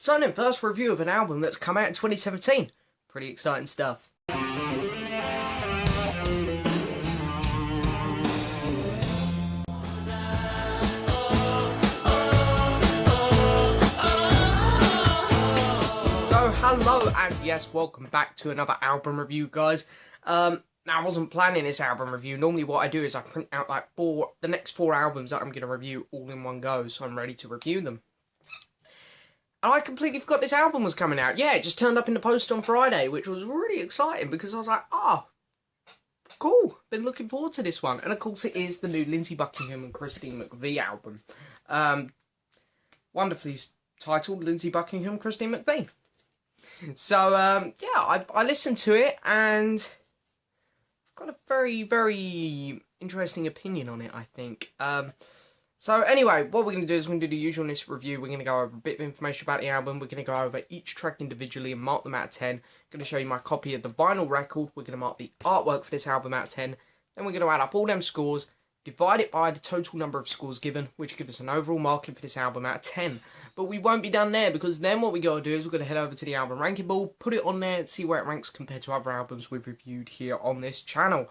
So then, first review of an album that's come out in 2017. Pretty exciting stuff. So hello and yes, welcome back to another album review, guys. Now I wasn't planning this album review. Normally what I do is I print out like the next four albums that I'm going to review all in one go, so I'm ready to review them. And I completely forgot this album was coming out. Yeah, it just turned up in the post on Friday, which was really exciting because I was like, cool. Been looking forward to this one. And of course it is the new Lindsey Buckingham and Christine McVie album. Wonderfully titled Lindsey Buckingham, Christine McVie. So, yeah, I listened to it and I've got a very, very interesting opinion on it, I think. So anyway, what we're going to do is we're going to do the usual in this review. We're going to go over a bit of information about the album. We're going to go over each track individually and mark them out of 10. I'm going to show you my copy of the vinyl record. We're going to mark the artwork for this album out of 10. Then we're going to add up all them scores, divide it by the total number of scores given, which gives us an overall marking for this album out of 10. But we won't be done there, because then what we got to do is we're going to head over to the album ranking board, put it on there and see where it ranks compared to other albums we've reviewed here on this channel.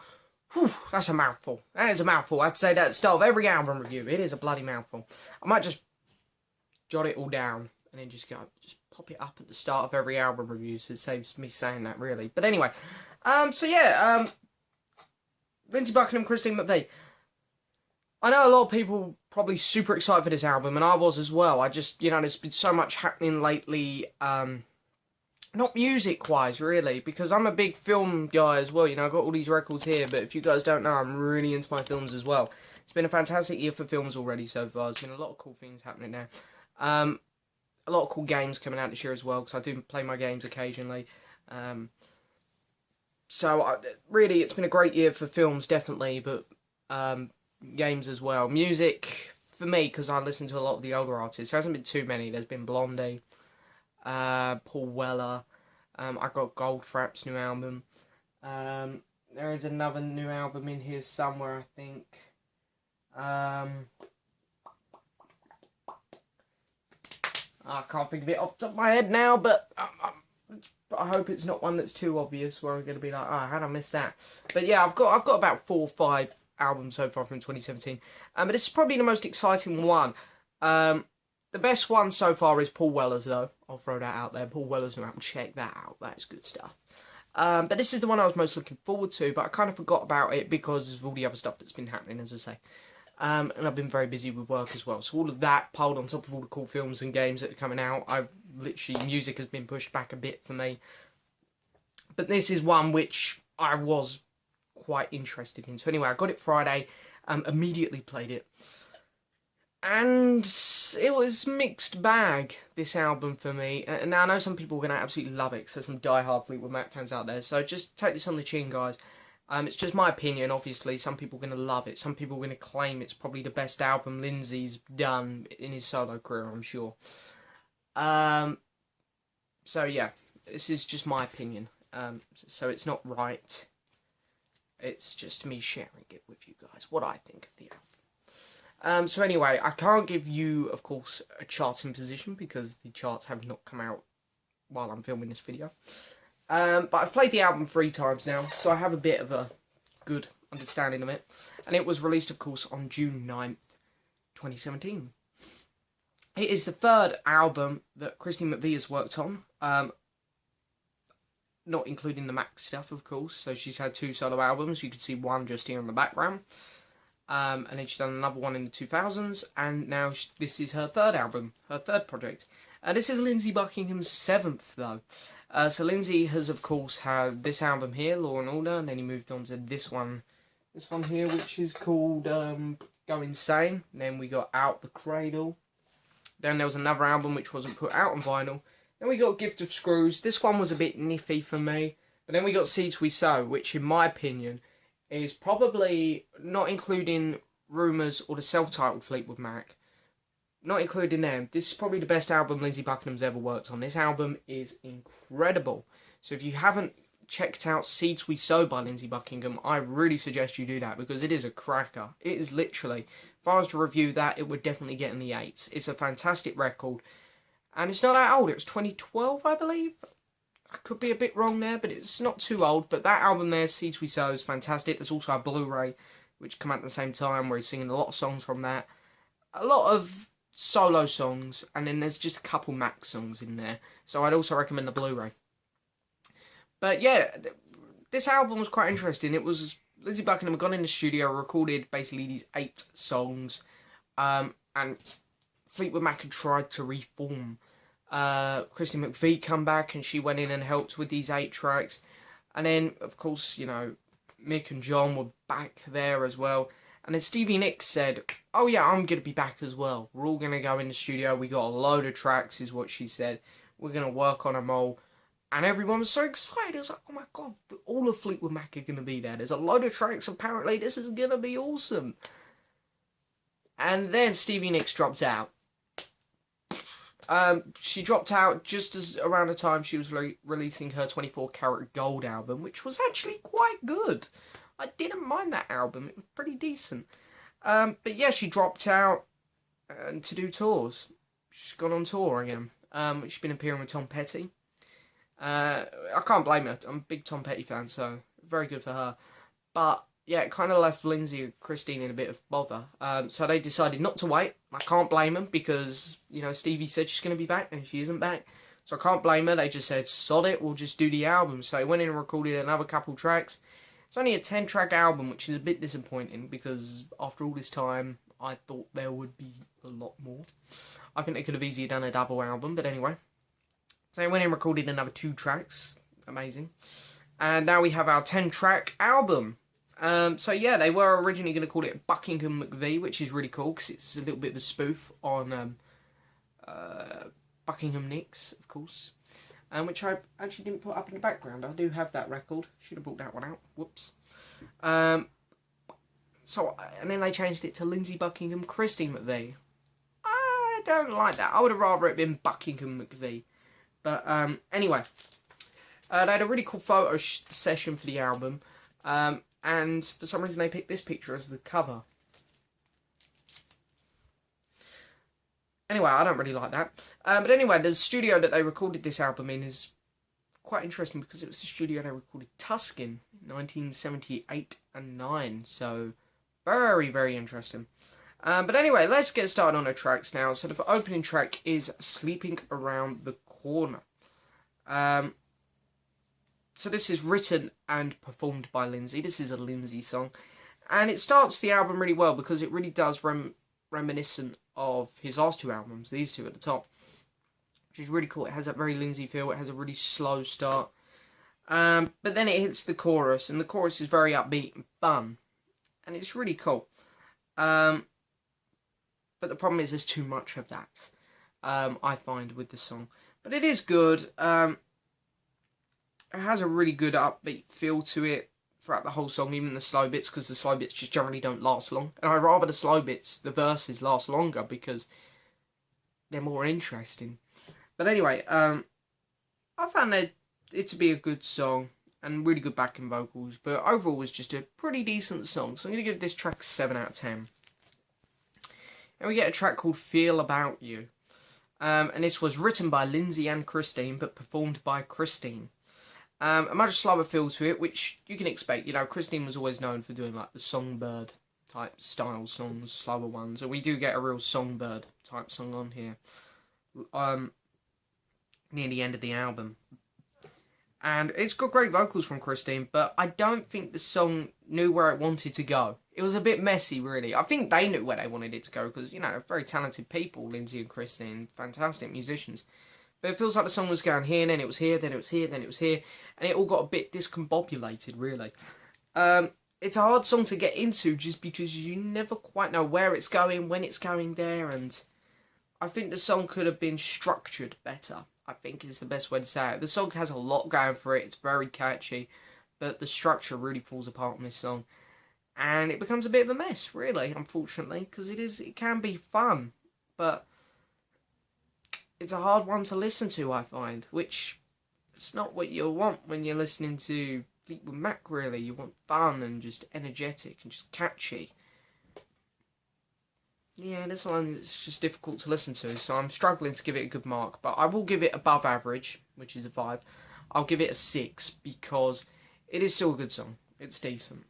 Whew, that's a mouthful. That is a mouthful. I have to say that at the start of every album review. It is a bloody mouthful. I might just jot it all down and then just pop it up at the start of every album review, so it saves me saying that, really. But anyway, so yeah, Lindsey Buckingham, Christine McVie. I know a lot of people probably super excited for this album, and I was as well. I just, there's been so much happening lately, not music-wise, really, because I'm a big film guy as well. I've got all these records here, but if you guys don't know, I'm really into my films as well. It's been a fantastic year for films already so far. There's been a lot of cool things happening there. A lot of cool games coming out this year as well, because I do play my games occasionally. Really, it's been a great year for films, definitely, but games as well. Music, for me, because I listen to a lot of the older artists, there hasn't been too many. There's been Blondie, Paul Weller, I got Goldfrapp's new album. There is another new album in here somewhere, I think. I can't think of it off the top of my head now, but I hope it's not one that's too obvious where I'm going to be like, how did I miss that? But yeah, I've got about 4 or 5 albums so far from 2017. But this is probably the most exciting one. The best one so far is Paul Weller's, though. I'll throw that out there. Paul Weller's new album. Check that out. That is good stuff. But this is the one I was most looking forward to, but I kind of forgot about it because of all the other stuff that's been happening, as I say. And I've been very busy with work as well. So all of that piled on top of all the cool films and games that are coming out, music has been pushed back a bit for me. But this is one which I was quite interested in. So anyway, I got it Friday, immediately played it. And it was mixed bag, this album, for me. And now I know some people are going to absolutely love it, because there's some diehard Fleetwood Mac fans out there. So just take this on the chin, guys. It's just my opinion, obviously. Some people are going to love it. Some people are going to claim it's probably the best album Lindsey's done in his solo career, I'm sure. So yeah, this is just my opinion. So it's not right. It's just me sharing it with you guys, what I think of the album. So anyway, I can't give you, of course, a charting position because the charts have not come out while I'm filming this video. But I've played the album 3 times now, so I have a bit of a good understanding of it. And it was released, of course, on June 9th, 2017. It is the 3rd album that Christine McVie has worked on. Not including the Mac stuff, of course. So she's had 2 solo albums. You can see one just here in the background. And then she's done another one in the 2000s, and now this is her 3rd album, her 3rd project. This is Lindsey Buckingham's 7th, though. So Lindsey has, of course, had this album here, Law and Order, and then he moved on to this one here, which is called Go Insane. And then we got Out the Cradle. Then there was another album which wasn't put out on vinyl. Then we got Gift of Screws. This one was a bit niffy for me. But then we got Seeds We Sow, which, in my opinion, is probably, not including Rumours or the self-titled Fleetwood Mac, not including them, this is probably the best album Lindsey Buckingham's ever worked on. This album is incredible. So if you haven't checked out Seeds We Sow by Lindsey Buckingham, I really suggest you do that, because it is a cracker. It is literally, if I was to review that, it would definitely get in the 8s. It's a fantastic record. And it's not that old. It was 2012, I believe. I could be a bit wrong there, but it's not too old. But that album there, Seeds We Sow, is fantastic. There's also a Blu-ray, which came out at the same time, where he's singing a lot of songs from that. A lot of solo songs, and then there's just a couple Mac songs in there. So I'd also recommend the Blu-ray. But yeah, this album was quite interesting. It was Lindsey Buckingham had gone in the studio, recorded basically these 8 songs, and Fleetwood Mac had tried to reform. Christine McVie come back, and she went in and helped with these 8 tracks. And then, of course, you know, Mick and John were back there as well. And then Stevie Nicks said, "Oh yeah, I'm going to be back as well. We're all going to go in the studio. We got a load of tracks," is what she said. "We're going to work on them all." And everyone was so excited. It was like, oh my god, all of Fleetwood Mac are going to be there. There's a load of tracks. Apparently, this is going to be awesome. And then Stevie Nicks dropped out. She dropped out just as around the time she was releasing her 24 Karat Gold album, which was actually quite good. I didn't mind that album. It was pretty decent. But yeah, she dropped out to do tours. She's gone on tour again. She's been appearing with Tom Petty. I can't blame her. I'm a big Tom Petty fan, so very good for her. But yeah, it kind of left Lindsey and Christine in a bit of bother. So they decided not to wait. I can't blame them because, you know, Stevie said she's going to be back and she isn't back. So I can't blame her. They just said, sod it, we'll just do the album. So they went in and recorded another couple tracks. It's only a 10-track album, which is a bit disappointing because after all this time, I thought there would be a lot more. I think they could have easily done a double album, but anyway. So they went in and recorded another 2 tracks. Amazing. And now we have our 10-track album. So yeah, they were originally going to call it Buckingham McVie, which is really cool because it's a little bit of a spoof on Buckingham Nicks, of course. Which I actually didn't put up in the background. I do have that record. Should have brought that one out. Whoops. And then they changed it to Lindsey Buckingham Christine McVie. I don't like that. I would have rather it been Buckingham McVie. But anyway, they had a really cool photo session for the album. And for some reason they picked this picture as the cover. Anyway, I don't really like that. But anyway, the studio that they recorded this album in is quite interesting because it was the studio they recorded Tusk in 1978 and 9. So, very, very interesting. But anyway, let's get started on the tracks now. So the opening track is Sleeping Around the Corner. So this is written and performed by Lindsey. This is a Lindsey song. And it starts the album really well because it really does reminiscent of his last 2 albums, these 2 at the top, which is really cool. It has that very Lindsey feel. It has a really slow start, but then it hits the chorus, and the chorus is very upbeat and fun, and it's really cool. But the problem is there's too much of that, I find, with the song. But it is good. It has a really good upbeat feel to it throughout the whole song, even the slow bits, because the slow bits just generally don't last long. And I'd rather the slow bits, the verses, last longer because they're more interesting. But anyway, I found it to be a good song and really good backing vocals, but overall it was just a pretty decent song. So I'm going to give this track a 7 out of 10. And we get a track called Feel About You. And this was written by Lindsey and Christine, but performed by Christine. A much slower feel to it, which you can expect. You know, Christine was always known for doing like the songbird type style songs, slower ones, and we do get a real songbird type song on here near the end of the album. And it's got great vocals from Christine, but I don't think the song knew where it wanted to go. It was a bit messy, really. I think they knew where they wanted it to go because, you know, they're very talented people, Lindsey and Christine, fantastic musicians. But it feels like the song was going here, and then it was here, then it was here, then it was here, and it all got a bit discombobulated, really. It's a hard song to get into just because you never quite know where it's going, when it's going there, and I think the song could have been structured better, I think is the best way to say it. The song has a lot going for it, it's very catchy, but the structure really falls apart on this song. And it becomes a bit of a mess, really, unfortunately, because it can be fun, but it's a hard one to listen to, I find, which it's not what you want when you're listening to Fleetwood Mac, really. You want fun and just energetic and just catchy. yeah, this one is just difficult to listen to, so I'm struggling to give it a good mark. But I will give it above average, which is a 5. I'll give it a 6 because it is still a good song. It's decent.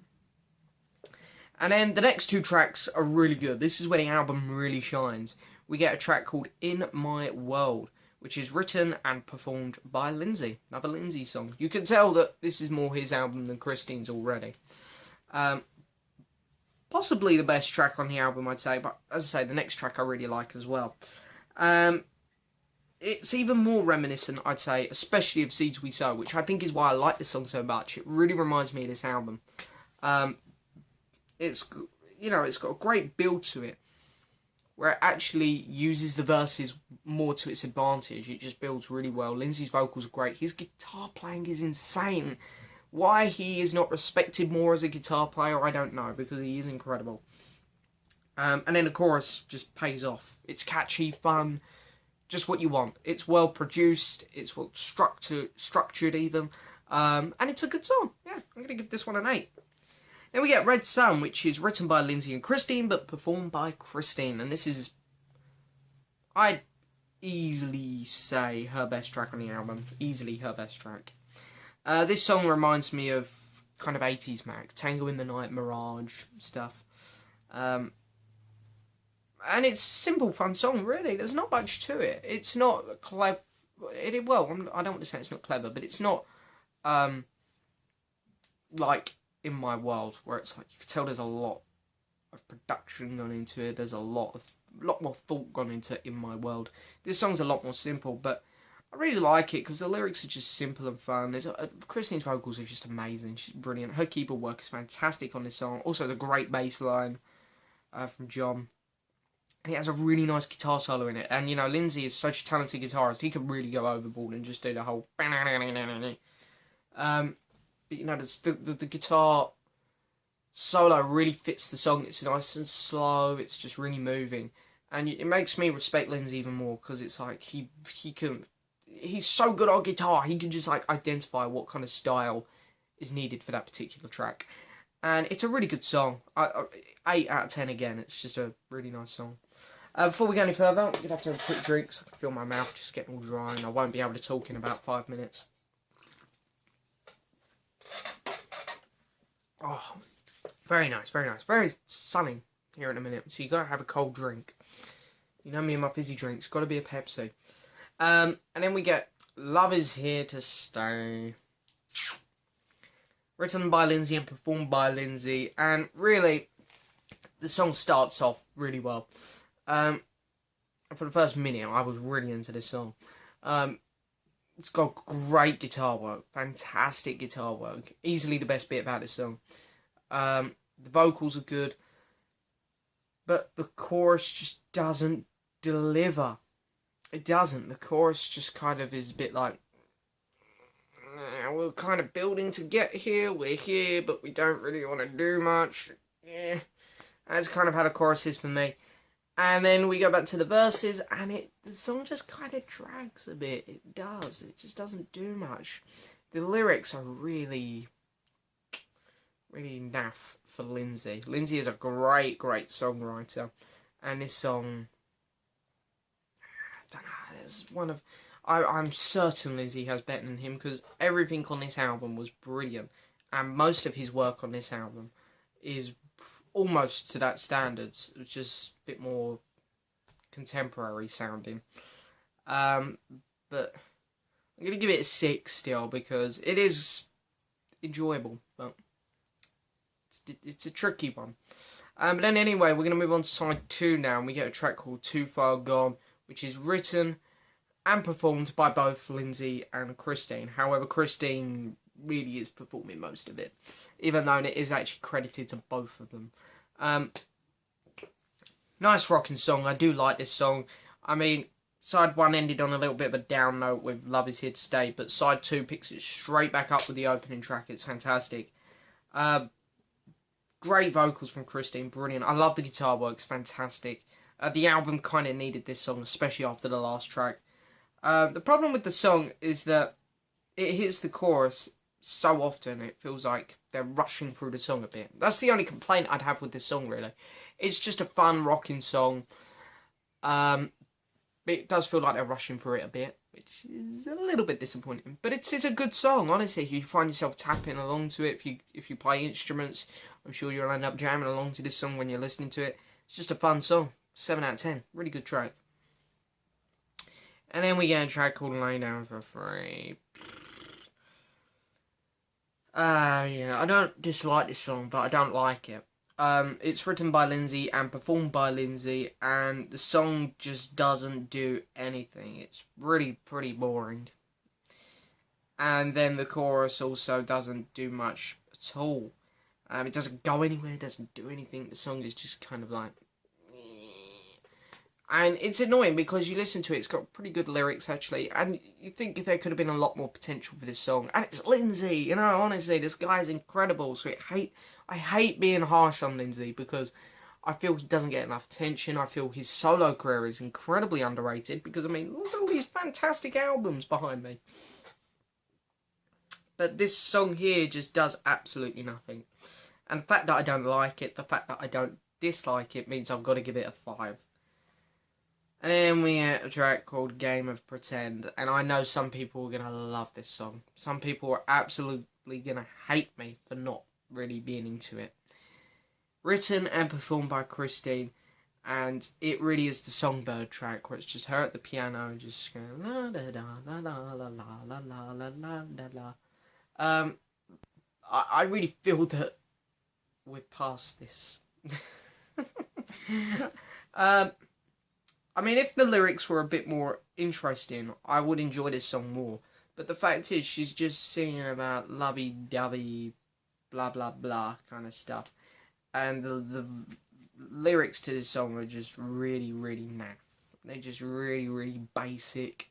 And then the next 2 tracks are really good. This is where the album really shines. We get a track called In My World, which is written and performed by Lindsey. Another Lindsey song. You can tell that this is more his album than Christine's already. Possibly the best track on the album, I'd say. But as I say, the next track I really like as well. It's even more reminiscent, I'd say, especially of Seeds We Sow, which I think is why I like this song so much. It really reminds me of this album. It's got a great build to it, where it actually uses the verses more to its advantage. It just builds really well. Lindsey's vocals are great. His guitar playing is insane. Why he is not respected more as a guitar player, I don't know, because he is incredible. And then the chorus just pays off. It's catchy, fun, just what you want. It's well produced. It's well structured even. And it's a good song. Yeah, I'm going to give this one an 8. Then we get Red Sun, which is written by Lindsey and Christine, but performed by Christine. And this is, I'd easily say, her best track on the album. Easily her best track. This song reminds me of kind of 80s Mac. Tango in the Night, Mirage stuff. And it's a simple, fun song, really. There's not much to it. It's not clever. I don't want to say it's not clever, but it's not like In My World, where it's like you can tell there's a lot of production gone into it. There's a lot more thought gone into In My World. This song's a lot more simple, but I really like it because the lyrics are just simple and fun. Christine's vocals are just amazing. She's brilliant. Her keyboard work is fantastic on this song. Also, the great bass line from John. And it has a really nice guitar solo in it. And, Lindsey is such a talented guitarist. He could really go overboard and just do the whole... But, the guitar solo really fits the song. It's nice and slow. It's just really moving. And it makes me respect Lindsey even more because it's like he can... He's so good on guitar. He can just, identify what kind of style is needed for that particular track. And it's a really good song. 8 out of 10 again. It's just a really nice song. Before we go any further, I'm going to have to have a quick drink so I can feel my mouth just getting all dry and I won't be able to talk in about 5 minutes. Oh, very nice, very nice. Very sunny here in a minute. So you got to have a cold drink. You know me and my fizzy drinks. Got to be a Pepsi. And then we get Love Is Here to Stay. Written by Lindsey and performed by Lindsey. And really, the song starts off really well. For the first minute, I was really into this song. It's got great guitar work. Fantastic guitar work. Easily the best bit about this song. The vocals are good. But the chorus just doesn't deliver. It doesn't. The chorus just kind of is a bit like... we're kind of building to get here. We're here, but we don't really want to do much. Yeah. That's kind of how the chorus is for me. And then we go back to the verses, and the song just kind of drags a bit. It does. It just doesn't do much. The lyrics are really, really naff for Lindsey. Lindsey is a great, great songwriter. And this song, I don't know, there's one of... I'm certain Lindsey has better than him, because everything on this album was brilliant. And most of his work on this album is almost to that standards, which is a bit more contemporary sounding. But I'm going to give it a 6 still, because it is enjoyable, but it's a tricky one. But then anyway, we're going to move on to side 2 now, and we get a track called Too Far Gone, which is written and performed by both Lindsey and Christine. However, Christine really is performing most of it, even though it is actually credited to both of them. Nice rocking song. I do like this song. I mean, side 1 ended on a little bit of a down note with Love Is Here to Stay, but side 2 picks it straight back up with the opening track. It's fantastic. Great vocals from Christine. Brilliant. I love the guitar work. It's fantastic. The album kind of needed this song, especially after the last track. The problem with the song is that it hits the chorus so often it feels like they're rushing through the song a bit. That's the only complaint I'd have with this song, really. It's just a fun rocking song. It does feel like they're rushing through it a bit, which is a little bit disappointing. But it's a good song, honestly. You find yourself tapping along to it if you play instruments. I'm sure you'll end up jamming along to this song when you're listening to it. It's just a fun song. 7 out of 10. Really good track. And then we get a track called Lay Down for Free. Yeah, I don't dislike this song, but I don't like it. It's written by Lindsey and performed by Lindsey, and the song just doesn't do anything. It's really pretty boring. And then the chorus also doesn't do much at all. It doesn't go anywhere, it doesn't do anything. The song is just kind of like... And it's annoying because you listen to it, it's got pretty good lyrics actually, and you think there could have been a lot more potential for this song. And it's Lindsey, you know, honestly, this guy's incredible. So I hate being harsh on Lindsey because I feel he doesn't get enough attention. I feel his solo career is incredibly underrated because, I mean, look at all these fantastic albums behind me. But this song here just does absolutely nothing. And the fact that I don't like it, the fact that I don't dislike it, means I've got to give it a 5. And then we get a track called Game of Pretend. And I know some people are going to love this song. Some people are absolutely going to hate me for not really being into it. Written and performed by Christine. And it really is the Songbird track where it's just her at the piano just going la da da la la la la la la la la la. I really feel that we're past this. I mean, if the lyrics were a bit more interesting, I would enjoy this song more. But the fact is, she's just singing about lovey-dovey, blah, blah, blah kind of stuff. And the lyrics to this song are just really, really naff. They're just really, really basic.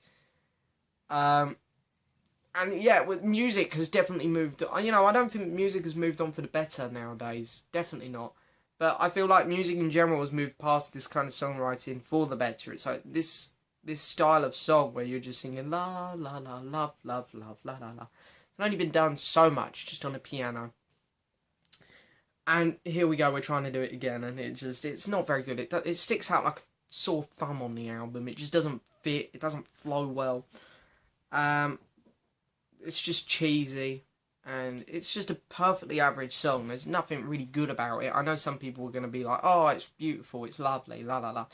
And yeah, with music has definitely moved on. You know, I don't think music has moved on for the better nowadays. Definitely not. But I feel like music in general has moved past this kind of songwriting for the better. It's like this style of song where you're just singing la la la love love love la la la. It's only been done so much just on a piano. And here we go, we're trying to do it again, and it's not very good. It sticks out like a sore thumb on the album. It just doesn't fit. It doesn't flow well. It's just cheesy. And it's just a perfectly average song. There's nothing really good about it. I know some people are going to be like, oh, it's beautiful, it's lovely, la la la.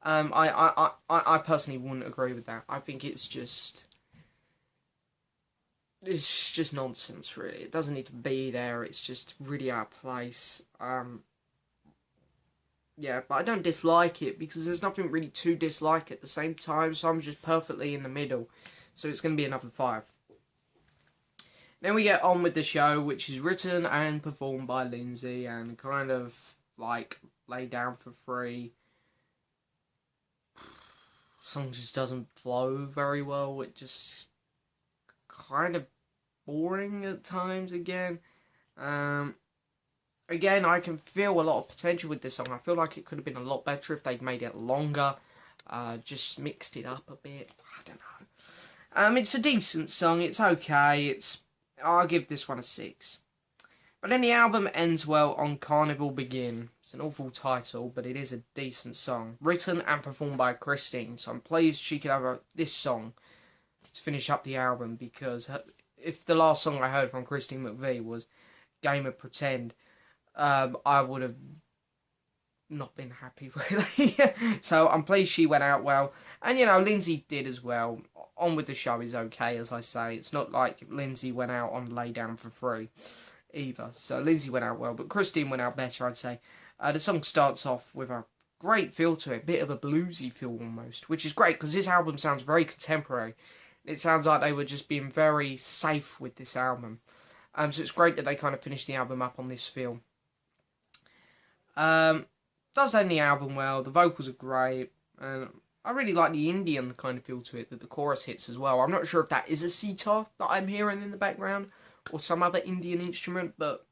I personally wouldn't agree with that. I think it's just nonsense, really. It doesn't need to be there. It's just really out of place. Yeah, but I don't dislike it because there's nothing really to dislike at the same time. So I'm just perfectly in the middle. So it's going to be another 5. Then we get on with the show, which is written and performed by Lindsey and kind of like laid down for free. Song just doesn't flow very well. It just kind of boring at times again. Again, I can feel a lot of potential with this song. I feel like it could have been a lot better if they'd made it longer. Just mixed it up a bit. I don't know. It's a decent song. It's okay. I'll give this one a 6. But then the album ends well on Carnival Begin. It's an awful title, but it is a decent song. Written and performed by Christine. So I'm pleased she could have this song to finish up the album. Because if the last song I heard from Christine McVie was Game of Pretend, I would have not been happy, really. So I'm pleased she went out well. And, you know, Lindsey did as well. On with the show is okay, as I say. It's not like Lindsey went out on Lay Down for Free either. So Lindsey went out well, but Christine went out better, I'd say. The song starts off with a great feel to it, a bit of a bluesy feel almost, which is great because this album sounds very contemporary. It sounds like they were just being very safe with this album. So it's great that they kind of finished the album up on this feel. Does end the album well. The vocals are great, and I really like the Indian kind of feel to it that the chorus hits as well. I'm not sure if that is a sitar that I'm hearing in the background or some other Indian instrument, but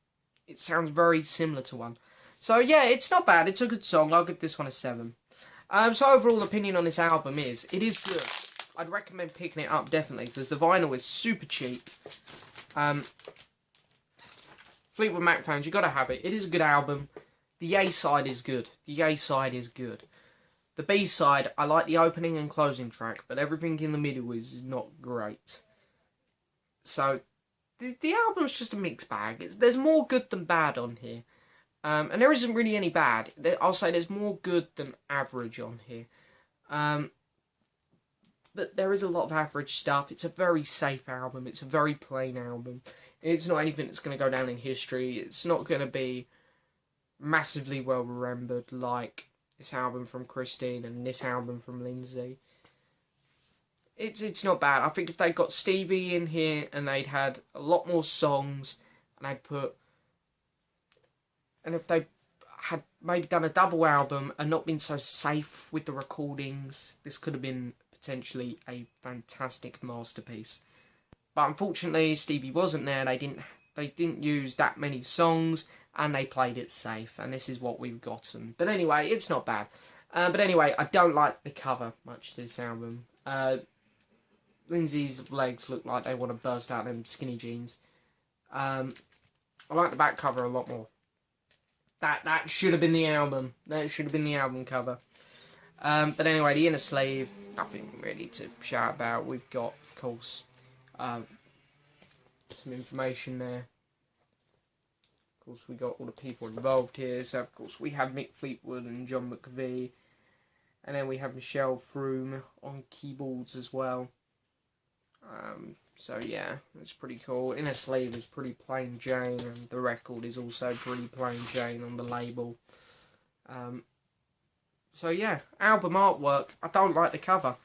it sounds very similar to one. So yeah, it's not bad. It's a good song. I'll give this one a 7. So overall opinion on this album is, it is good. I'd recommend picking it up definitely because the vinyl is super cheap. Fleetwood Mac fans, you got to have it. It is a good album. The A side is good. The A side is good. The B side, I like the opening and closing track, but everything in the middle is not great. So, the album's just a mixed bag. There's more good than bad on here. And there isn't really any bad. I'll say there's more good than average on here. But there is a lot of average stuff. It's a very safe album. It's a very plain album. It's not anything that's going to go down in history. It's not going to be massively well remembered like this album from Christine and this album from Lindsey. It's not bad. I think if they got Stevie in here and they'd had a lot more songs and if they had maybe done a double album and not been so safe with the recordings, this could have been potentially a fantastic masterpiece. But unfortunately, Stevie wasn't there. They didn't use that many songs, and they played it safe. And this is what we've gotten. But anyway, it's not bad. But anyway, I don't like the cover much to this album. Lindsey's legs look like they want to burst out them skinny jeans. I like the back cover a lot more. That should have been the album. That should have been the album cover. But anyway, the inner sleeve, nothing really to shout about. We've got, of course, some information there. Of course, we got all the people involved here. So, of course, we have Mick Fleetwood and John McVie. And then we have Michelle Froome on keyboards as well. So, yeah, that's pretty cool. Inner sleeve is pretty plain Jane. And the record is also pretty plain Jane on the label. So, yeah, album artwork. I don't like the cover.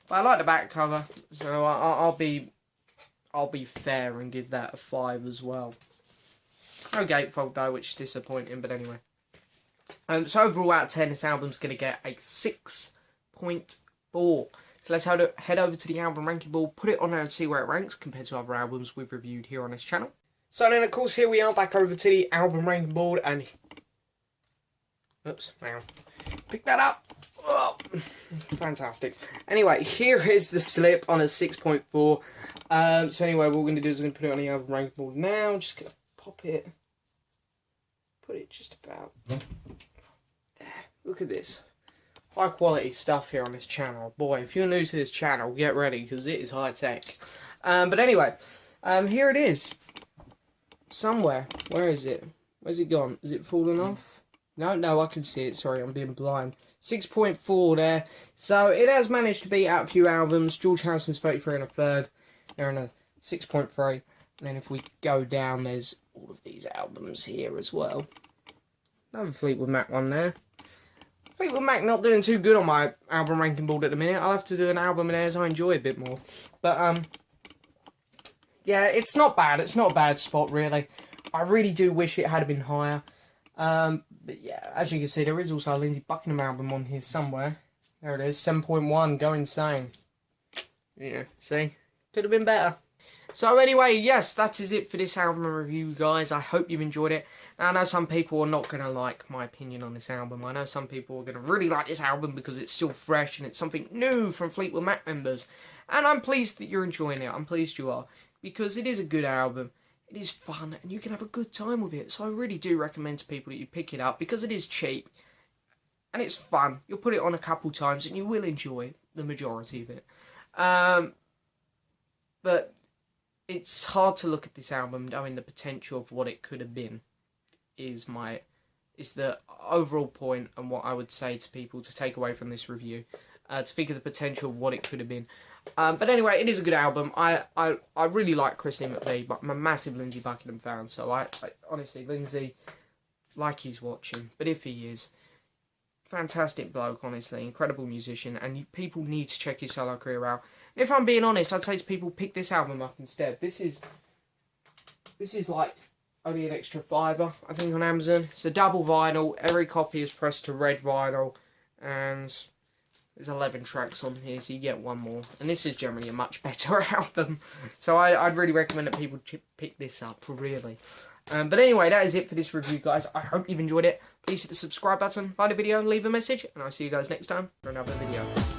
But I like the back cover. So, I'll be fair and give that a 5 as well. No gatefold though, which is disappointing, but anyway. So overall out of 10, this album's going to get a 6.4. So let's head over to the album ranking board, put it on there and see where it ranks compared to other albums we've reviewed here on this channel. So then of course here we are back over to the album ranking board and... Oops, hang on. Pick that up. Oh, fantastic. Anyway, here is the slip on a 6.4. So anyway, what we're going to do is we're going to put it on the album ranking board now. Just going to pop it. Put it just about there. Look at this. High quality stuff here on this channel. Boy, if you're new to this channel, get ready because it is high tech. But anyway, here it is. Somewhere. Where is it? Where's it gone? Is it fallen off? No, I can see it. Sorry, I'm being blind. 6.4 there. So it has managed to beat out a few albums. George Harrison's 33 and a third. They're in a 6.3. And then if we go down, there's all of these albums here as well. Another Fleetwood Mac one there. Fleetwood Mac not doing too good on my album ranking board at the minute. I'll have to do an album in theirs I enjoy a bit more. But, yeah, it's not bad. It's not a bad spot, really. I really do wish it had been higher. But, yeah, as you can see, there is also a Lindsey Buckingham album on here somewhere. There it is, 7.1, Go Insane. Yeah, see? Could have been better. So anyway, yes, that is it for this album review, guys. I hope you've enjoyed it. I know some people are not going to like my opinion on this album. I know some people are going to really like this album because it's still fresh and it's something new from Fleetwood Mac members. And I'm pleased that you're enjoying it. I'm pleased you are. Because it is a good album. It is fun and you can have a good time with it. So I really do recommend to people that you pick it up because it is cheap. And it's fun. You'll put it on a couple times and you will enjoy the majority of it. But it's hard to look at this album knowing the potential of what it could have been is the overall point and what I would say to people to take away from this review. To think of the potential of what it could have been. But anyway, it is a good album. I really like Christine McVie, but I'm a massive Lindsey Buckingham fan, so I honestly, Lindsey, like he's watching, but if he is, fantastic bloke, honestly, incredible musician, and people need to check his solo career out. If I'm being honest, I'd say to people, pick this album up instead. This is like only an extra $5, I think, on Amazon. It's a double vinyl. Every copy is pressed to red vinyl, and there's 11 tracks on here, so you get one more. And this is generally a much better album, so I'd really recommend that people pick this up, really. But anyway, that is it for this review, guys. I hope you've enjoyed it. Please hit the subscribe button, like the video, leave a message, and I'll see you guys next time for another video.